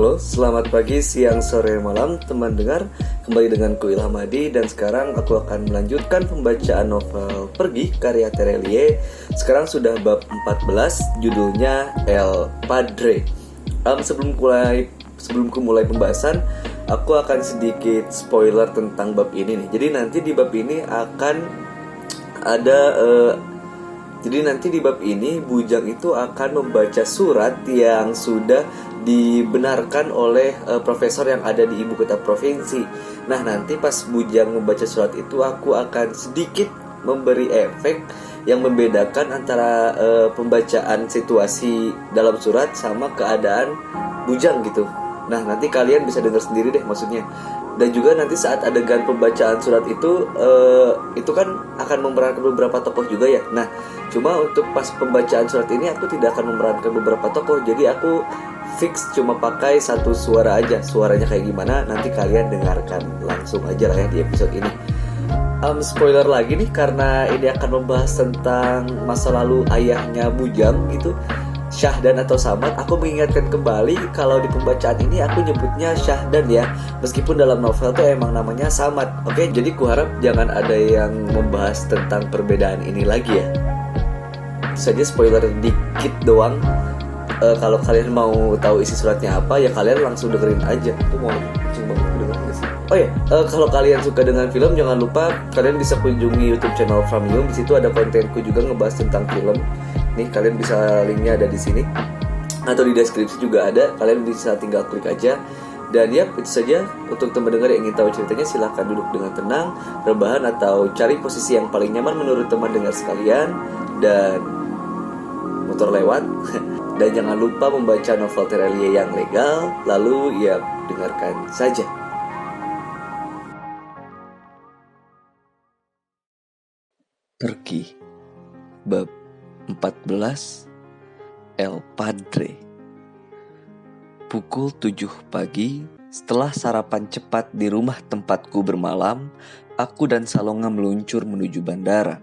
Halo, selamat pagi, siang, sore, malam teman dengar. Kembali denganku Ilham Hadi. Dan sekarang aku akan melanjutkan pembacaan novel Pergi karya Terelie. Sekarang sudah bab 14, judulnya El Padre. Sebelum mulai pembahasan, aku akan sedikit spoiler tentang bab ini nih. Jadi nanti di bab ini akan ada Bujang itu akan membaca surat yang sudah dibenarkan oleh profesor yang ada di ibu kota provinsi. Nah, nanti pas Bujang membaca surat itu, aku akan sedikit memberi efek yang membedakan antara pembacaan situasi dalam surat sama keadaan Bujang gitu. Nah, nanti kalian bisa dengar sendiri deh maksudnya. Dan juga nanti saat adegan pembacaan surat itu kan akan memerankan beberapa tokoh juga ya. Nah, cuma untuk pas pembacaan surat ini aku tidak akan memerankan beberapa tokoh. Jadi aku fix cuma pakai satu suara aja. Suaranya kayak gimana nanti kalian dengarkan langsung aja lah ya di episode ini. Spoiler lagi nih karena ini akan membahas tentang masa lalu ayahnya Bujang gitu, Syahdan atau Samad. Aku mengingatkan kembali kalau di pembacaan ini aku nyebutnya Syahdan ya, meskipun dalam novel tuh emang namanya Samad. Oke, jadi kuharap jangan ada yang membahas tentang perbedaan ini lagi ya. Saja spoiler dikit doang. Kalau kalian mau tahu isi suratnya apa ya kalian langsung dengerin aja. Itu mau langsung banget dengerin gak sih? Oh ya, kalau kalian suka dengan film jangan lupa kalian bisa kunjungi YouTube channel Framium. Di situ ada kontenku juga ngebahas tentang film. Nih kalian bisa linknya ada di sini atau di deskripsi juga ada. Kalian bisa tinggal klik aja. Dan ya itu saja untuk teman dengar yang ingin tahu ceritanya silahkan duduk dengan tenang, rebahan atau cari posisi yang paling nyaman menurut teman dengar sekalian. Dan motor lewat. Dan jangan lupa membaca novel Terelie yang legal. Lalu ya dengarkan saja. Pergi bab 14 El Padre. Pukul 7 pagi, setelah sarapan cepat di rumah tempatku bermalam, aku dan Salonga meluncur menuju bandara.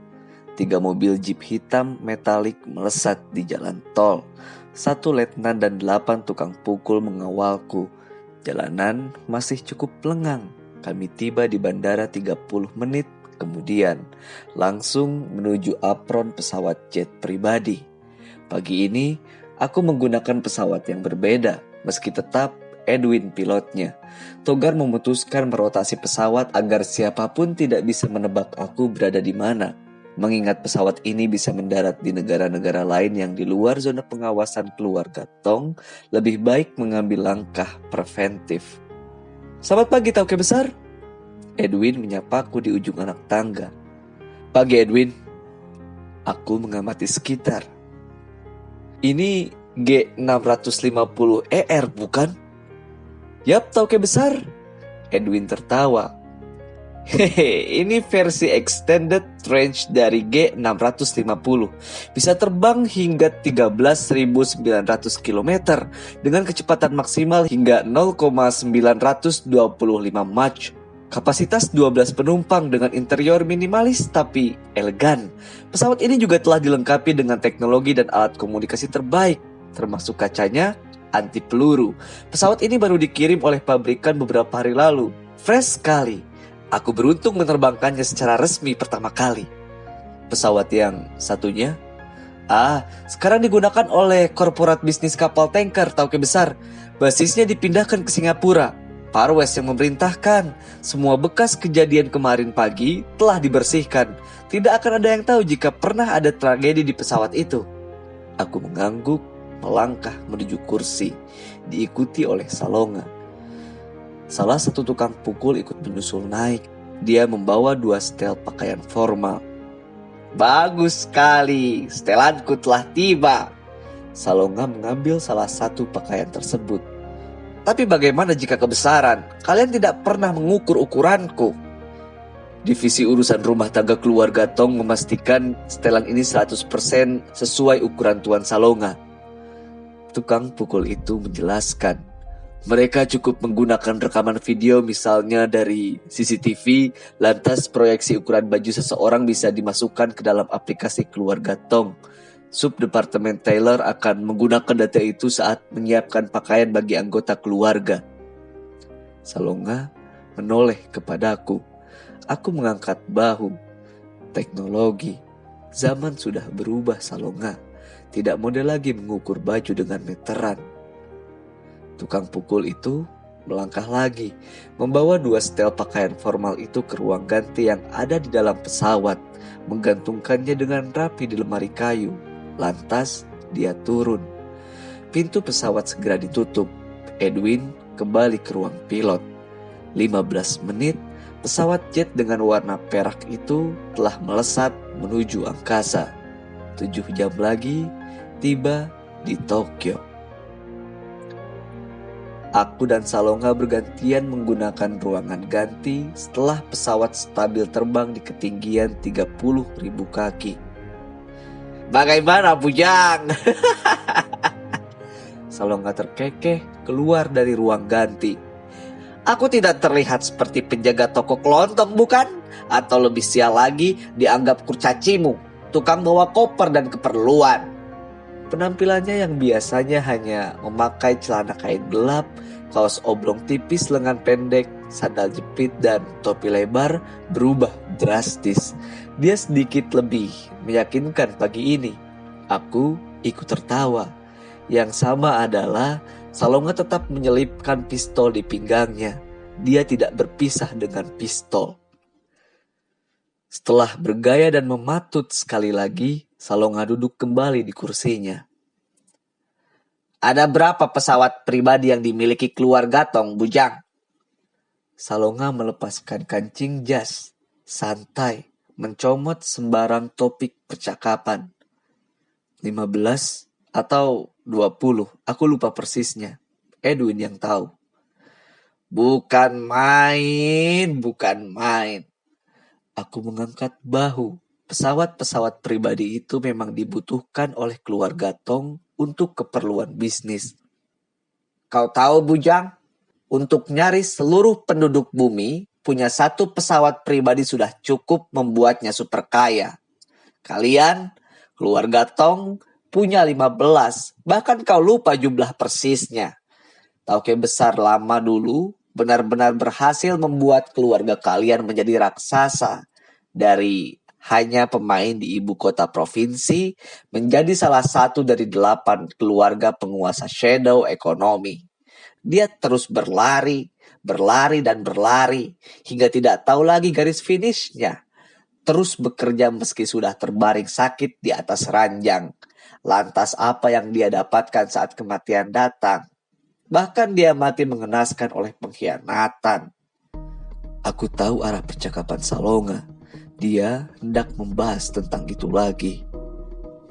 3 mobil jeep hitam metalik melesat di jalan tol. 1 letnan dan 8 tukang pukul mengawalku. Jalanan masih cukup lengang. Kami tiba di bandara 30 menit kemudian, langsung menuju apron pesawat jet pribadi. Pagi ini, aku menggunakan pesawat yang berbeda, meski tetap Edwin pilotnya. Togar memutuskan merotasi pesawat agar siapapun tidak bisa menebak aku berada di mana. Mengingat pesawat ini bisa mendarat di negara-negara lain yang di luar zona pengawasan keluarga Tong, lebih baik mengambil langkah preventif. Selamat pagi, Tauke Besar. Edwin menyapaku di ujung anak tangga. Pagi, Edwin. Aku mengamati sekitar. Ini G650ER bukan? Yap, Tauke Besar. Edwin tertawa. Hehe, ini versi extended range dari G650. Bisa terbang hingga 13.900 km dengan kecepatan maksimal hingga 0,925 Mach. Kapasitas 12 penumpang dengan interior minimalis tapi elegan. Pesawat ini juga telah dilengkapi dengan teknologi dan alat komunikasi terbaik, termasuk kacanya anti peluru. Pesawat ini baru dikirim oleh pabrikan beberapa hari lalu. Fresh sekali. Aku beruntung menerbangkannya secara resmi pertama kali. Pesawat yang satunya? Sekarang digunakan oleh korporat bisnis kapal tanker Tauke Besar. Basisnya dipindahkan ke Singapura. Parwes yang memerintahkan. Semua bekas kejadian kemarin pagi telah dibersihkan. Tidak akan ada yang tahu jika pernah ada tragedi di pesawat itu. Aku mengangguk, melangkah menuju kursi, diikuti oleh Salonga. Salah satu tukang pukul ikut menyusul naik. Dia membawa 2 setel pakaian formal. Bagus sekali, setelanku telah tiba. Salonga mengambil salah satu pakaian tersebut. Tapi bagaimana jika kebesaran? Kalian tidak pernah mengukur ukuranku. Divisi urusan rumah tangga keluarga Tong memastikan setelan ini 100% sesuai ukuran Tuan Salonga. Tukang pukul itu menjelaskan. Mereka cukup menggunakan rekaman video misalnya dari CCTV, lantas proyeksi ukuran baju seseorang bisa dimasukkan ke dalam aplikasi keluarga Tong. Subdepartemen Taylor akan menggunakan data itu saat menyiapkan pakaian bagi anggota keluarga. Salonga menoleh kepadaku. Aku mengangkat bahu. Teknologi. Zaman sudah berubah, Salonga. Tidak mudah lagi mengukur baju dengan meteran. Tukang pukul itu melangkah lagi, membawa 2 setel pakaian formal itu ke ruang ganti yang ada di dalam pesawat, menggantungkannya dengan rapi di lemari kayu. Lantas dia turun. Pintu pesawat segera ditutup. Edwin kembali ke ruang pilot. 15 menit, pesawat jet dengan warna perak itu telah melesat menuju angkasa. 7 jam lagi tiba di Tokyo. Aku dan Salonga bergantian menggunakan ruangan ganti setelah pesawat stabil terbang di ketinggian 30.000 kaki. Bagaimana, Bujang? Salonga terkekeh keluar dari ruang ganti. Aku tidak terlihat seperti penjaga toko kelontong, bukan? Atau lebih sial lagi, dianggap kurcacimu, tukang bawa koper dan keperluan. Penampilannya yang biasanya hanya memakai celana kain gelap, kaos oblong tipis lengan pendek, sandal jepit dan topi lebar berubah drastis. Dia sedikit lebih meyakinkan pagi ini. Aku ikut tertawa. Yang sama adalah Salonga tetap menyelipkan pistol di pinggangnya. Dia tidak berpisah dengan pistol. Setelah bergaya dan mematut sekali lagi, Salonga duduk kembali di kursinya. Ada berapa pesawat pribadi yang dimiliki keluarga Tong, Bujang? Salonga melepaskan kancing jas, santai, mencomot sembarang topik percakapan. 15 atau 20, aku lupa persisnya. Edwin yang tahu. Bukan main. Aku mengangkat bahu. Pesawat-pesawat pribadi itu memang dibutuhkan oleh keluarga Tong untuk keperluan bisnis. Kau tahu, Bujang? Untuk nyaris seluruh penduduk bumi, punya 1 pesawat pribadi sudah cukup membuatnya super kaya. Kalian, keluarga Tong, punya 15, bahkan kau lupa jumlah persisnya. Tauke besar lama dulu benar-benar berhasil membuat keluarga kalian menjadi raksasa. Dari hanya pemain di ibu kota provinsi menjadi salah satu dari 8 keluarga penguasa shadow ekonomi. Dia terus berlari hingga tidak tahu lagi garis finishnya. Terus bekerja meski sudah terbaring sakit di atas ranjang. Lantas apa yang dia dapatkan saat kematian datang? Bahkan dia mati mengenaskan oleh pengkhianatan. Aku tahu arah percakapan Salonga. Dia hendak membahas tentang itu lagi.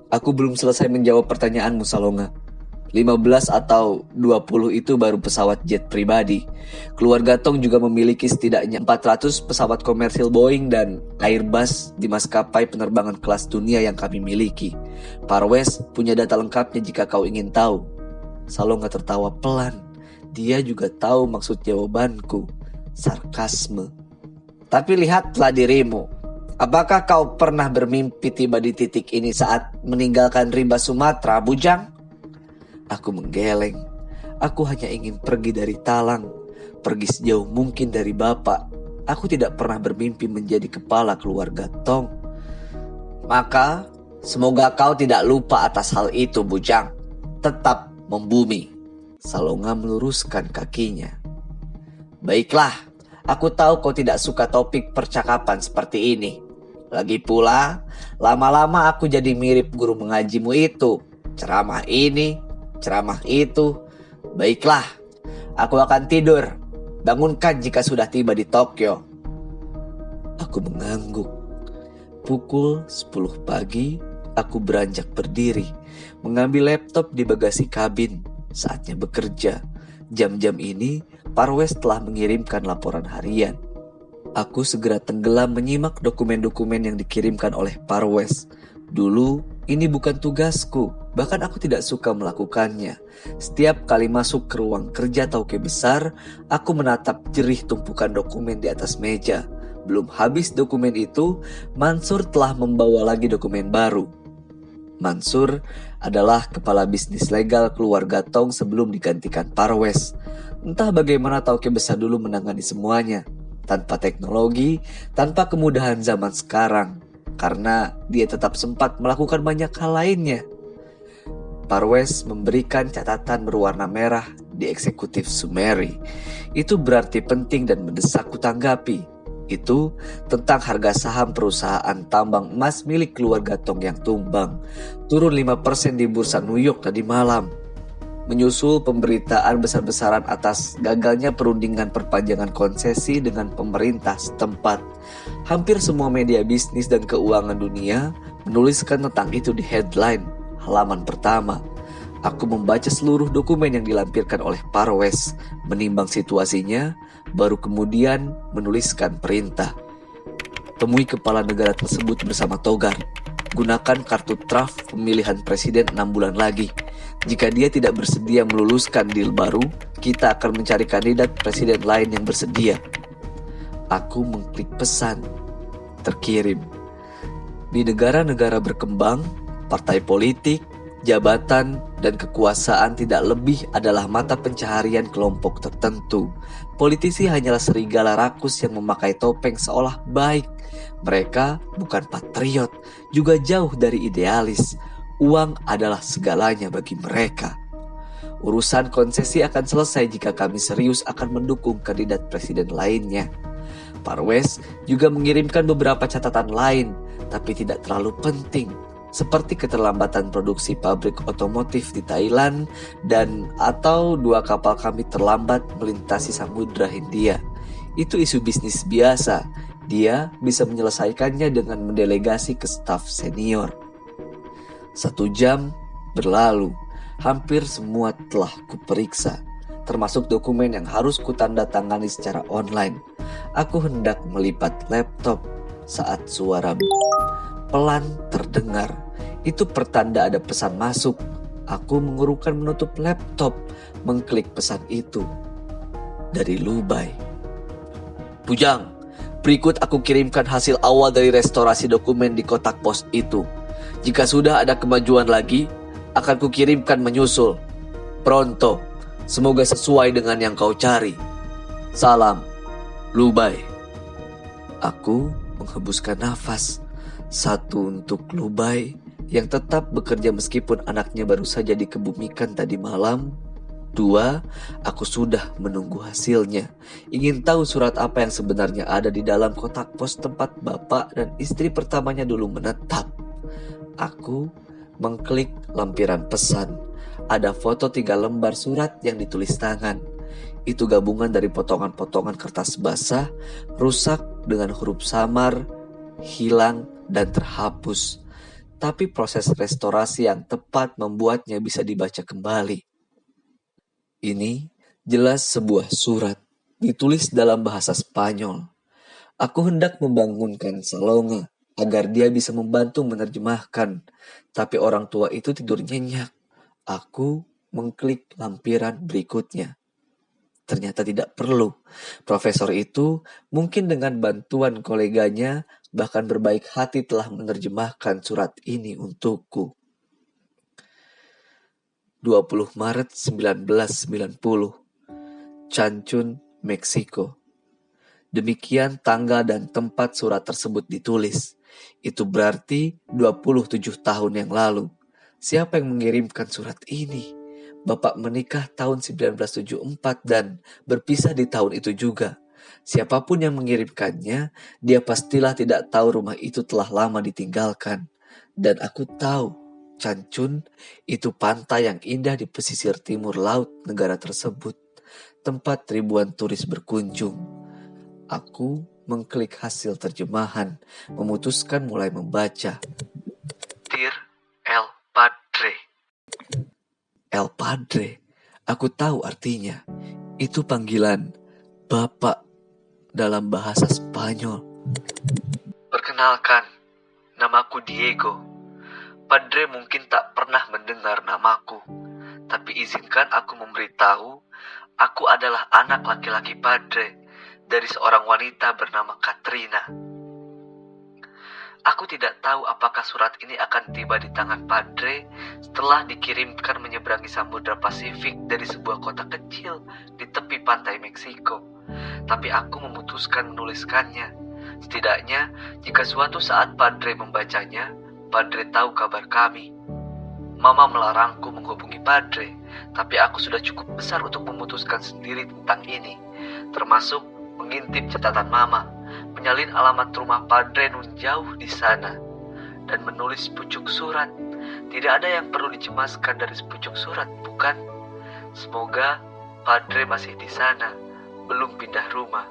Aku belum selesai menjawab pertanyaanmu, Salonga. 15 atau 20 itu baru pesawat jet pribadi. Keluarga Tong juga memiliki setidaknya 400 pesawat komersil Boeing dan Airbus di maskapai penerbangan kelas dunia yang kami miliki. Parwes punya data lengkapnya jika kau ingin tahu. Salonga tertawa pelan. Dia juga tahu maksud jawabanku. Sarkasme. Tapi lihatlah dirimu. Apakah kau pernah bermimpi tiba di titik ini saat meninggalkan rimba Sumatera, Bujang? Aku menggeleng. Aku hanya ingin pergi dari Talang. Pergi sejauh mungkin dari Bapak. Aku tidak pernah bermimpi menjadi kepala keluarga Tong. Maka, semoga kau tidak lupa atas hal itu, Bujang. Tetap membumi. Salonga meluruskan kakinya. Baiklah, aku tahu kau tidak suka topik percakapan seperti ini. Lagi pula, lama-lama aku jadi mirip guru mengajimu itu. Ceramah ini, ceramah itu. Baiklah, aku akan tidur. Bangunkan jika sudah tiba di Tokyo. Aku mengangguk. Pukul 10 pagi, aku beranjak berdiri, mengambil laptop di bagasi kabin. Saatnya bekerja. Jam-jam ini, Parwes telah mengirimkan laporan harian. Aku segera tenggelam menyimak dokumen-dokumen yang dikirimkan oleh Parwes. Dulu, ini bukan tugasku, bahkan aku tidak suka melakukannya. Setiap kali masuk ke ruang kerja Tauke besar, aku menatap jerih tumpukan dokumen di atas meja. Belum habis dokumen itu, Mansur telah membawa lagi dokumen baru. Mansur adalah kepala bisnis legal keluarga Tong sebelum digantikan Parwes. Entah bagaimana Tauke besar dulu menangani semuanya, tanpa teknologi, tanpa kemudahan zaman sekarang, karena dia tetap sempat melakukan banyak hal lainnya. Parwes memberikan catatan berwarna merah di eksekutif Sumeri. Itu berarti penting dan mendesak kutanggapi. Itu tentang harga saham perusahaan tambang emas milik keluarga Tong yang tumbang, turun 5% di bursa New York tadi malam. Menyusul pemberitaan besar-besaran atas gagalnya perundingan perpanjangan konsesi dengan pemerintah setempat. Hampir semua media bisnis dan keuangan dunia menuliskan tentang itu di headline halaman pertama. Aku membaca seluruh dokumen yang dilampirkan oleh Parwes, menimbang situasinya, baru kemudian menuliskan perintah. Temui kepala negara tersebut bersama Togar. Gunakan kartu draft pemilihan presiden 6 bulan lagi. Jika dia tidak bersedia meluluskan deal baru, kita akan mencari kandidat presiden lain yang bersedia. Aku mengklik pesan. Terkirim. Di negara-negara berkembang, partai politik, jabatan, dan kekuasaan tidak lebih adalah mata pencaharian kelompok tertentu. Politisi hanyalah serigala rakus yang memakai topeng seolah baik. Mereka bukan patriot, juga jauh dari idealis. Uang adalah segalanya bagi mereka. Urusan konsesi akan selesai jika kami serius akan mendukung kandidat presiden lainnya. Parwes juga mengirimkan beberapa catatan lain, tapi tidak terlalu penting, seperti keterlambatan produksi pabrik otomotif di Thailand dan atau 2 kapal kami terlambat melintasi Samudra Hindia. Itu isu bisnis biasa. Dia bisa menyelesaikannya dengan mendelegasi ke staf senior. 1 jam berlalu. Hampir semua telah kuperiksa, termasuk dokumen yang harus kutandatangani secara online. Aku hendak melipat laptop saat suara pelan terdengar. Itu pertanda ada pesan masuk. Aku mengurukan menutup laptop, mengklik pesan itu. Dari Lubai. Bujang, berikut aku kirimkan hasil awal dari restorasi dokumen di kotak pos itu. Jika sudah ada kemajuan lagi, akan kukirimkan menyusul. Pronto, semoga sesuai dengan yang kau cari. Salam, Lubai. Aku menghembuskan nafas. 1 untuk Lubai yang tetap bekerja meskipun anaknya baru saja dikebumikan tadi malam. 2, aku sudah menunggu hasilnya. Ingin tahu surat apa yang sebenarnya ada di dalam kotak pos tempat bapak dan istri pertamanya dulu menetap. Aku mengklik lampiran pesan. Ada foto 3 lembar surat yang ditulis tangan. Itu gabungan dari potongan-potongan kertas basah, rusak dengan huruf samar, hilang dan terhapus. Tapi proses restorasi yang tepat membuatnya bisa dibaca kembali. Ini jelas sebuah surat, ditulis dalam bahasa Spanyol. Aku hendak membangunkan Salonga agar dia bisa membantu menerjemahkan, tapi orang tua itu tidur nyenyak. Aku mengklik lampiran berikutnya. Ternyata tidak perlu. Profesor itu mungkin dengan bantuan koleganya bahkan berbaik hati telah menerjemahkan surat ini untukku. 20 Maret 1990, Cancun, Meksiko. Demikian tanggal dan tempat surat tersebut ditulis. Itu berarti 27 tahun yang lalu. Siapa yang mengirimkan surat ini? Bapak menikah tahun 1974 dan berpisah di tahun itu juga. Siapapun yang mengirimkannya, dia pastilah tidak tahu rumah itu telah lama ditinggalkan. Dan aku tahu, Cancun itu pantai yang indah di pesisir timur laut negara tersebut, tempat ribuan turis berkunjung. Aku mengklik hasil terjemahan, memutuskan mulai membaca. Dear El Padre. El Padre, aku tahu artinya. Itu panggilan Bapak dalam bahasa Spanyol. Perkenalkan, namaku Diego. Padre mungkin tak pernah mendengar namaku, tapi izinkan aku memberitahu, aku adalah anak laki-laki Padre dari seorang wanita bernama Katrina. Aku tidak tahu apakah surat ini akan tiba di tangan Padre setelah dikirimkan menyeberangi Samudra Pasifik dari sebuah kota kecil di tepi pantai Meksiko. Tapi aku memutuskan menuliskannya. Setidaknya, jika suatu saat Padre membacanya, Padre tahu kabar kami. Mama melarangku menghubungi Padre, tapi aku sudah cukup besar untuk memutuskan sendiri tentang ini, termasuk mengintip catatan Mama, menyalin alamat rumah Padre nun jauh di sana, dan menulis pucuk surat. Tidak ada yang perlu dicemaskan dari pucuk surat, bukan? Semoga Padre masih di sana, belum pindah rumah.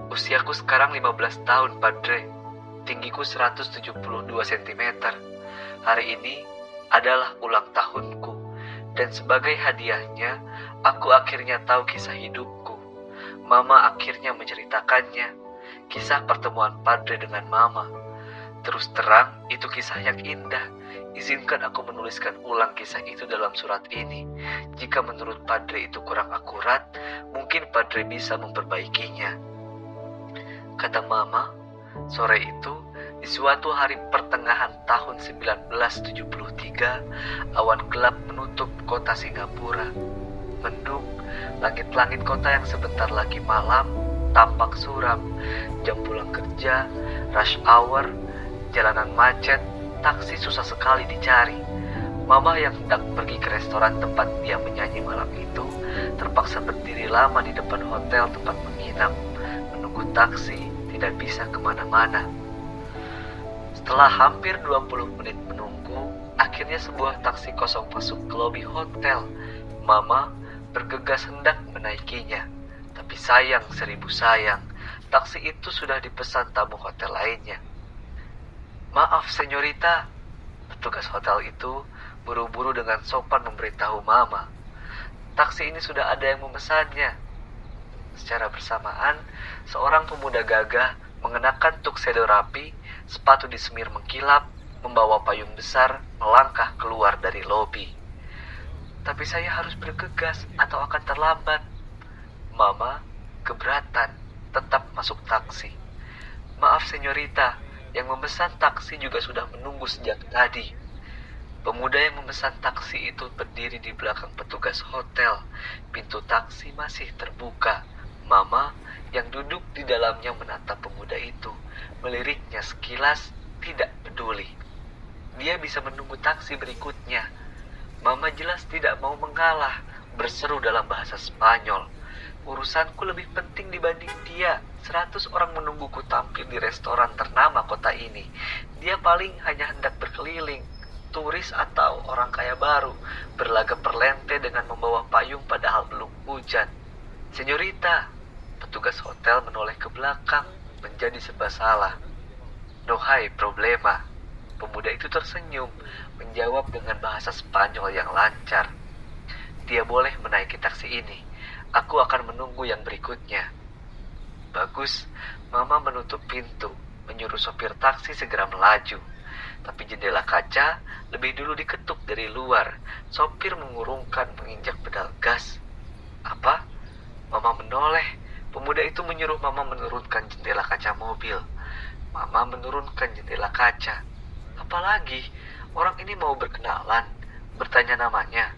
Usiaku sekarang 15 tahun, Padre. Tinggiku 172 cm. Hari ini adalah ulang tahunku, dan sebagai hadiahnya, aku akhirnya tahu kisah hidupku. Mama akhirnya menceritakannya, kisah pertemuan Padre dengan Mama. Terus terang, itu kisah yang indah. Izinkan aku menuliskan ulang kisah itu dalam surat ini. Jika menurut Padre itu kurang akurat, mungkin Padre bisa memperbaikinya. Kata Mama, sore itu, di suatu hari pertengahan tahun 1973, awan gelap menutup kota Singapura. Mendung, langit-langit kota yang sebentar lagi malam tampak suram. Jam pulang kerja, rush hour, jalanan macet, taksi susah sekali dicari. Mama yang hendak pergi ke restoran tempat dia menyanyi malam itu terpaksa berdiri lama di depan hotel tempat menginap, menunggu taksi, tidak bisa kemana-mana. Setelah hampir 20 menit menunggu, akhirnya sebuah taksi kosong masuk ke lobi hotel. Mama bergegas hendak menaikinya, tapi sayang 1000 sayang, taksi itu sudah dipesan tamu hotel lainnya. Maaf, senyorita. Petugas hotel itu buru-buru dengan sopan memberitahu Mama, taksi ini sudah ada yang memesannya. Secara bersamaan, seorang pemuda gagah mengenakan tuxedo rapi, sepatu di semir mengkilap, membawa payung besar, melangkah keluar dari lobi. Tapi saya harus bergegas atau akan terlambat. Mama keberatan, tetap masuk taksi. Maaf senyorita, yang memesan taksi juga sudah menunggu sejak tadi. Pemuda yang memesan taksi itu berdiri di belakang petugas hotel. Pintu taksi masih terbuka. Mama yang duduk di dalamnya menatap pemuda itu, meliriknya sekilas, tidak peduli. Dia bisa menunggu taksi berikutnya. Mama jelas tidak mau mengalah, berseru dalam bahasa Spanyol. Urusanku lebih penting dibanding dia. 100 orang menungguku tampil di restoran ternama kota ini. Dia paling hanya hendak berkeliling, turis atau orang kaya baru, berlagak perlente dengan membawa payung padahal belum hujan. Senyorita, petugas hotel menoleh ke belakang, menjadi serba salah. No hay problema. Pemuda itu tersenyum, menjawab dengan bahasa Spanyol yang lancar. Dia boleh menaiki taksi ini. Aku akan menunggu yang berikutnya. Bagus, Mama menutup pintu, menyuruh sopir taksi segera melaju. Tapi jendela kaca lebih dulu diketuk dari luar. Sopir mengurungkan menginjak pedal gas. Apa? Mama menoleh. Pemuda itu menyuruh Mama menurunkan jendela kaca mobil. Mama menurunkan jendela kaca. Apalagi, orang ini mau berkenalan, bertanya namanya.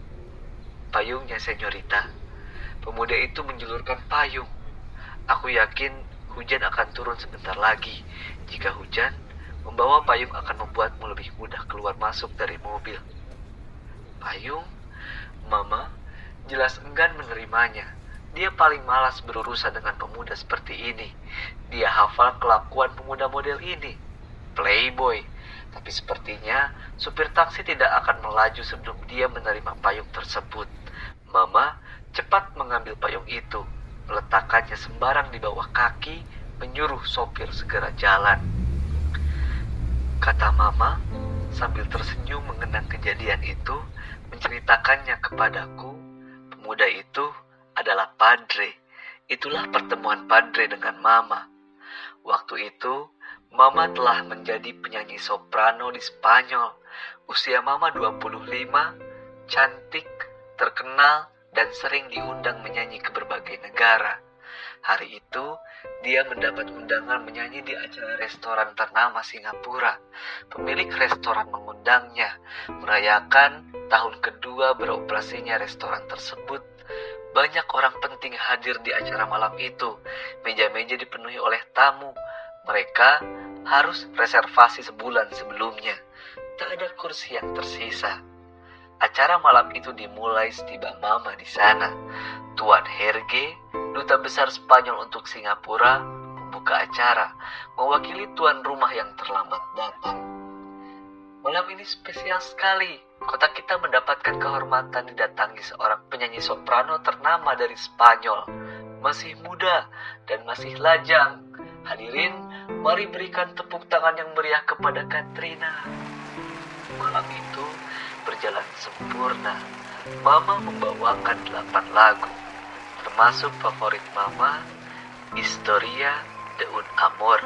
Payungnya, senyorita. Pemuda itu menjulurkan payung. Aku yakin hujan akan turun sebentar lagi. Jika hujan, membawa payung akan membuatmu lebih mudah keluar masuk dari mobil. Payung? Mama jelas enggan menerimanya. Dia paling malas berurusan dengan pemuda seperti ini. Dia hafal kelakuan pemuda model ini. Playboy. Tapi sepertinya supir taksi tidak akan melaju sebelum dia menerima payung tersebut. Mama cepat mengambil payung itu, meletakkannya sembarang di bawah kaki, menyuruh sopir segera jalan. Kata Mama sambil tersenyum mengenang kejadian itu, menceritakannya kepadaku. Pemuda itu adalah Padre. Itulah pertemuan Padre dengan Mama. Waktu itu, Mama telah menjadi penyanyi soprano di Spanyol. Usia Mama 25, cantik, terkenal, dan sering diundang menyanyi ke berbagai negara. Hari itu, dia mendapat undangan menyanyi di acara restoran ternama Singapura. Pemilik restoran mengundangnya merayakan tahun kedua beroperasinya restoran tersebut. Banyak orang penting hadir di acara malam itu. Meja-meja dipenuhi oleh tamu. Mereka harus reservasi sebulan sebelumnya. Tak ada kursi yang tersisa. Acara malam itu dimulai setiba Mama di sana. Tuan Herge, duta besar Spanyol untuk Singapura, membuka acara, mewakili tuan rumah yang terlambat datang. Malam ini spesial sekali. Kota kita mendapatkan kehormatan didatangi seorang penyanyi soprano ternama dari Spanyol. Masih muda dan masih lajang. Hadirin, mari berikan tepuk tangan yang meriah kepada Katrina. Malam itu berjalan sempurna. Mama membawakan 8 lagu, termasuk favorit Mama, Historia de un Amor,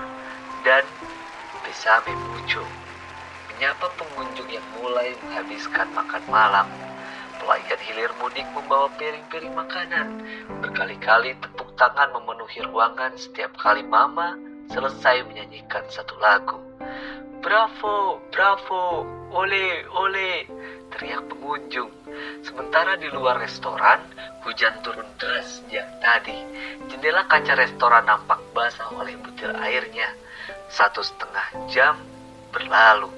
dan Besame Mucho. Menyapa pengunjung yang mulai menghabiskan makan malam. Pelayan hilir mudik membawa piring-piring makanan. Berkali-kali tepuk tangan memenuhi ruangan setiap kali Mama selesai menyanyikan satu lagu. Bravo, bravo, ole, ole, teriak pengunjung. Sementara di luar restoran, hujan turun deras sejak tadi. Jendela kaca restoran nampak basah oleh butir airnya. 1,5 jam berlalu.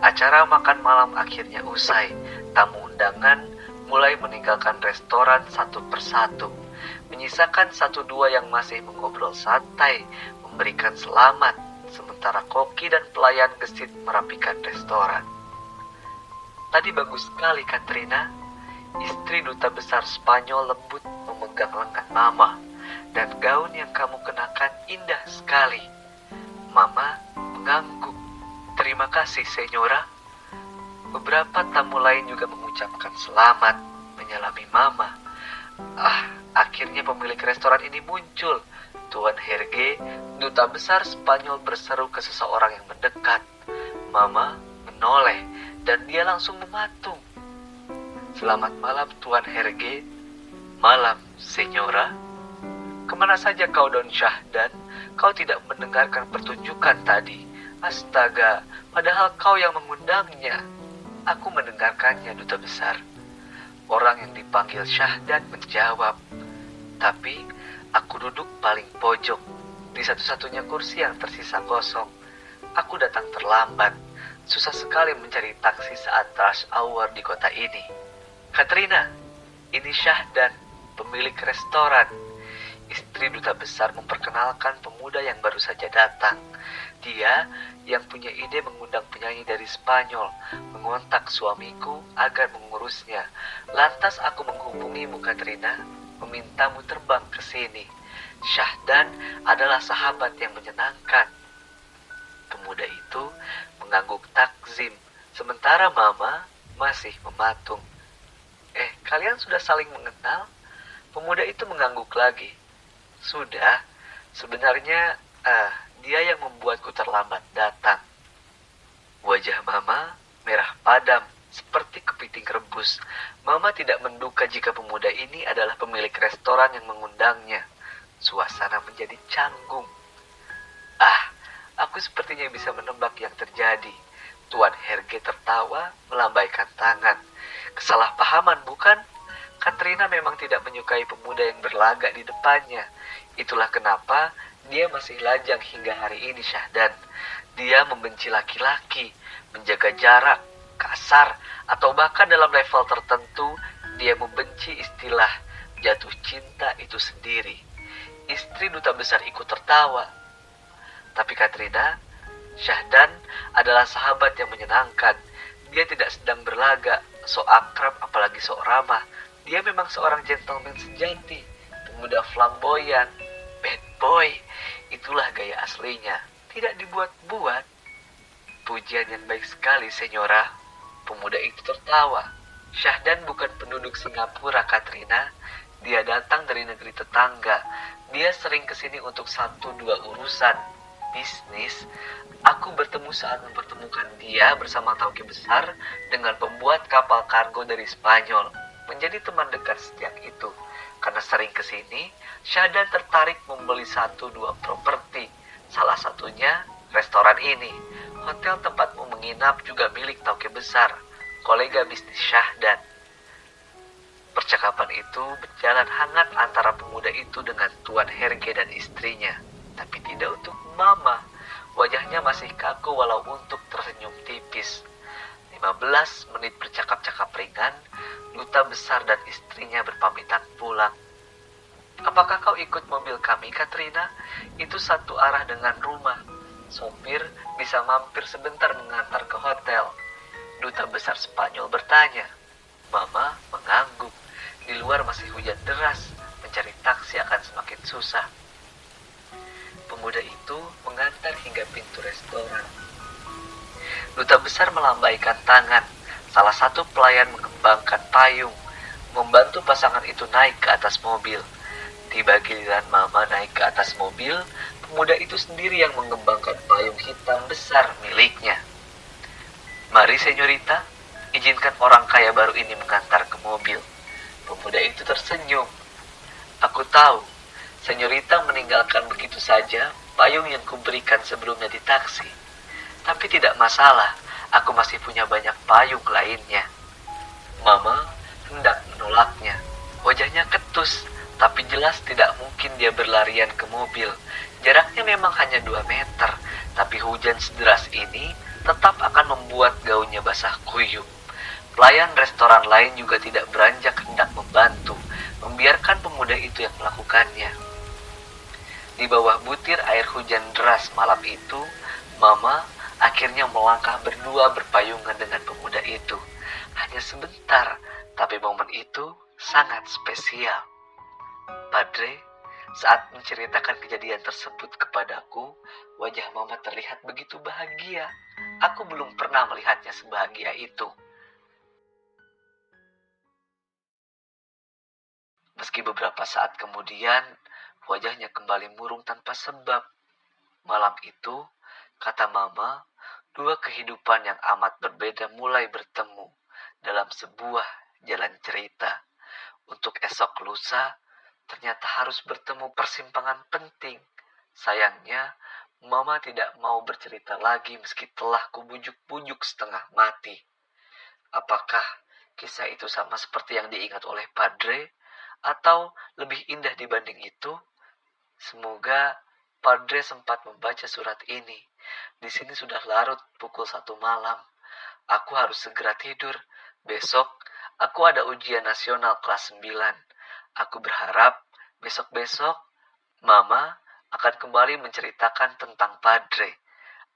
Acara makan malam akhirnya usai. Tamu undangan mulai meninggalkan restoran satu persatu. Menyisakan 1-2 yang masih mengobrol santai, memberikan selamat. Sementara koki dan pelayan gesit merapikan restoran. Tadi bagus sekali, Katrina. Istri duta besar Spanyol lembut memegang lengan Mama. Dan gaun yang kamu kenakan indah sekali. Mama mengangguk. Terima kasih, Senyora. Beberapa tamu lain juga mengucapkan selamat, menyalami Mama. Akhirnya pemilik restoran ini muncul. Tuan Herge, duta besar Spanyol, berseru ke seseorang yang mendekat. Mama menoleh dan dia langsung mematung. Selamat malam, Tuan Herge. Malam, Senyora. Kemana saja kau, Don Syahdan? Kau tidak mendengarkan pertunjukan tadi. Astaga, padahal kau yang mengundangnya. Aku mendengarkannya, duta besar. Orang yang dipanggil Syahdan menjawab. Tapi aku duduk paling pojok, di satu-satunya kursi yang tersisa kosong. Aku datang terlambat. Susah sekali mencari taksi saat rush hour di kota ini. Katrina, ini Syahdan, pemilik restoran. Istri duta besar memperkenalkan pemuda yang baru saja datang. Dia yang punya ide mengundang penyanyi dari Spanyol, mengontak suamiku agar mengurusnya. Lantas aku menghubungimu, Katrina, memintamu terbang ke sini. Syahdan adalah sahabat yang menyenangkan. Pemuda itu mengangguk takzim, sementara Mama masih mematung. Kalian sudah saling mengenal? Pemuda itu mengangguk lagi. Sudah, sebenarnya dia yang membuatku terlambat datang. Wajah Mama merah padam seperti kepiting rebus. Mama tidak menduga jika pemuda ini adalah pemilik restoran yang mengundangnya. Suasana menjadi canggung. Aku sepertinya bisa menebak yang terjadi. Tuan Herge tertawa, melambaikan tangan. Kesalahpahaman, bukan? Katrina memang tidak menyukai pemuda yang berlagak di depannya. Itulah kenapa dia masih lajang hingga hari ini, Syahdan. Dia membenci laki-laki, menjaga jarak, kasar, atau bahkan dalam level tertentu, dia membenci istilah jatuh cinta itu sendiri. Istri duta besar ikut tertawa. Tapi Katrina, Syahdan adalah sahabat yang menyenangkan. Dia tidak sedang berlagak, sok akrab apalagi sok ramah. Dia memang seorang gentleman sejati, pemuda flamboyan, bad boy. Itulah gaya aslinya, tidak dibuat-buat. Pujian yang baik sekali, Senyora. Pemuda itu tertawa. Syahdan bukan penduduk Singapura, Katrina. Dia datang dari negeri tetangga. Dia sering kesini untuk 1-2 urusan bisnis. Aku bertemu saat mempertemukan dia bersama tauke besar dengan pembuat kapal kargo dari Spanyol. Menjadi teman dekat sejak itu. Karena sering kesini, Syahdan tertarik membeli 1-2 properti, salah satunya restoran ini. Hotel tempatmu menginap juga milik Tauke besar, kolega bisnis Syahdan. Percakapan itu berjalan hangat antara pemuda itu dengan Tuan Herge dan istrinya, tapi tidak untuk Mama. Wajahnya masih kaku walau untuk tersenyum tipis. 15 menit bercakap-cakap ringan, duta besar dan istrinya berpamitan pulang. Apakah kau ikut mobil kami, Katrina? Itu satu arah dengan rumah. Sopir bisa mampir sebentar mengantar ke hotel. Duta besar Spanyol bertanya. Mama mengangguk. Di luar masih hujan deras. Mencari taksi akan semakin susah. Pemuda itu mengantar hingga pintu restoran. Duta besar melambaikan tangan. Salah satu pelayan mengembangkan payung, membantu pasangan itu naik ke atas mobil. Tiba giliran Mama naik ke atas mobil, pemuda itu sendiri yang mengembangkan payung hitam besar miliknya. Mari, senyorita, izinkan orang kaya baru ini mengantar ke mobil. Pemuda itu tersenyum. Aku tahu, senyorita meninggalkan begitu saja payung yang kuberikan sebelumnya di taksi. Tapi tidak masalah, aku masih punya banyak payung lainnya. Mama hendak menolaknya. Wajahnya ketus, tapi jelas tidak mungkin dia berlarian ke mobil. Jaraknya memang hanya 2 meter, tapi hujan sederas ini tetap akan membuat gaunnya basah kuyup. Pelayan restoran lain juga tidak beranjak hendak membantu, membiarkan pemuda itu yang melakukannya. Di bawah butir air hujan deras malam itu, Mama akhirnya melangkah berdua berpayungan dengan pemuda itu. Hanya sebentar, tapi momen itu sangat spesial. Padre, saat menceritakan kejadian tersebut kepadaku, wajah Mama terlihat begitu bahagia. Aku belum pernah melihatnya sebahagia itu. Meski beberapa saat kemudian, wajahnya kembali murung tanpa sebab. Malam itu, kata Mama, 2 kehidupan yang amat berbeda mulai bertemu dalam sebuah jalan cerita. Untuk esok lusa, ternyata harus bertemu persimpangan penting. Sayangnya, Mama tidak mau bercerita lagi meski telah kubujuk-bujuk setengah mati. Apakah kisah itu sama seperti yang diingat oleh Padre, atau lebih indah dibanding itu? Semoga Padre sempat membaca surat ini. Di sini sudah larut pukul 1 malam. Aku harus segera tidur. Besok aku ada ujian nasional kelas 9. Aku berharap besok-besok Mama akan kembali menceritakan tentang Padre.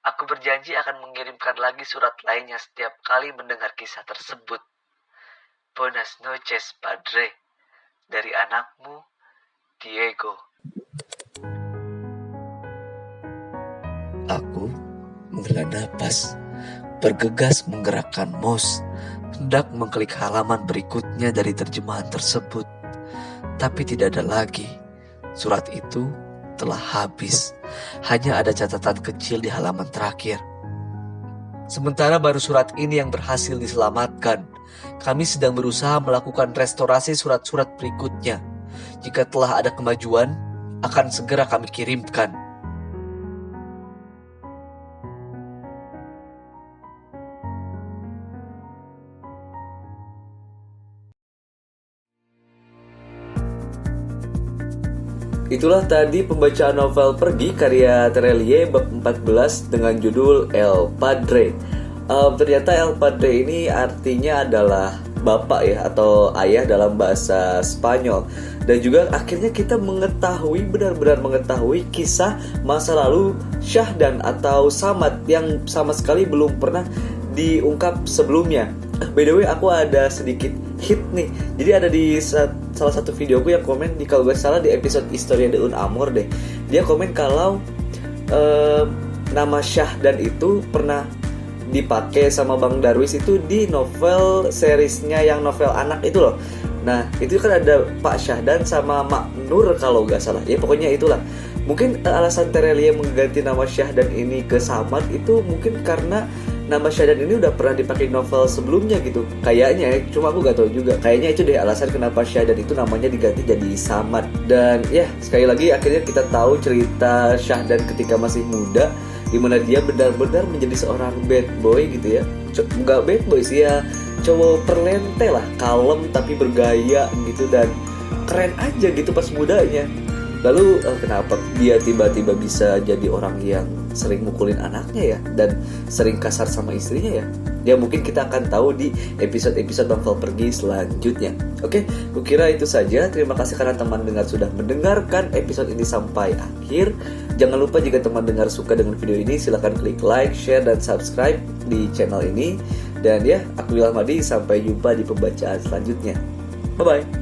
Aku berjanji akan mengirimkan lagi surat lainnya setiap kali mendengar kisah tersebut. Buenas noches, Padre. Dari anakmu, Diego. Aku menghela napas, bergegas menggerakkan mouse, hendak mengklik halaman berikutnya dari terjemahan tersebut. Tapi tidak ada lagi. Surat itu telah habis. Hanya ada catatan kecil di halaman terakhir. Sementara baru surat ini yang berhasil diselamatkan. Kami sedang berusaha melakukan restorasi surat-surat berikutnya. Jika telah ada kemajuan, akan segera kami kirimkan. Itulah tadi pembacaan novel Pergi karya Terelie bab 14 dengan judul El Padre. Ternyata El Padre ini artinya adalah bapak ya, atau ayah dalam bahasa Spanyol. Dan juga akhirnya kita mengetahui, benar-benar mengetahui kisah masa lalu Syahdan atau Samad yang sama sekali belum pernah diungkap sebelumnya. By the way, aku ada sedikit hit nih. Jadi ada di salah satu videoku yang komen, di kalau gak salah di episode Historia de un Amor deh. Dia komen kalau nama Syahdan itu pernah dipakai sama Bang Darwis itu di novel seriesnya yang novel anak itu loh. Nah itu kan ada Pak Syahdan sama Mak Nur kalau gak salah. Ya pokoknya itulah. Mungkin alasan Terelie mengganti nama Syahdan ini ke Samad itu mungkin karena nama Syahdan ini udah pernah dipakai novel sebelumnya gitu. Kayaknya, cuma aku gak tahu juga. Kayaknya itu deh alasan kenapa Syahdan itu namanya diganti jadi Samad. Dan ya, sekali lagi akhirnya kita tahu cerita Syahdan ketika masih muda, dimana dia benar-benar menjadi seorang bad boy gitu ya. Nggak bad boy sih ya, cowok perlente lah, kalem tapi bergaya gitu, dan keren aja gitu pas mudanya. Lalu kenapa dia tiba-tiba bisa jadi orang yang sering mukulin anaknya ya, dan sering kasar sama istrinya ya? Ya mungkin kita akan tahu di episode-episode Novel Pergi selanjutnya. Oke, kukira itu saja. Terima kasih karena teman dengar sudah mendengarkan episode ini sampai akhir. Jangan lupa jika teman dengar suka dengan video ini, silahkan klik like, share, dan subscribe di channel ini. Dan ya, aku Wilham Hadi, sampai jumpa di pembacaan selanjutnya. Bye-bye.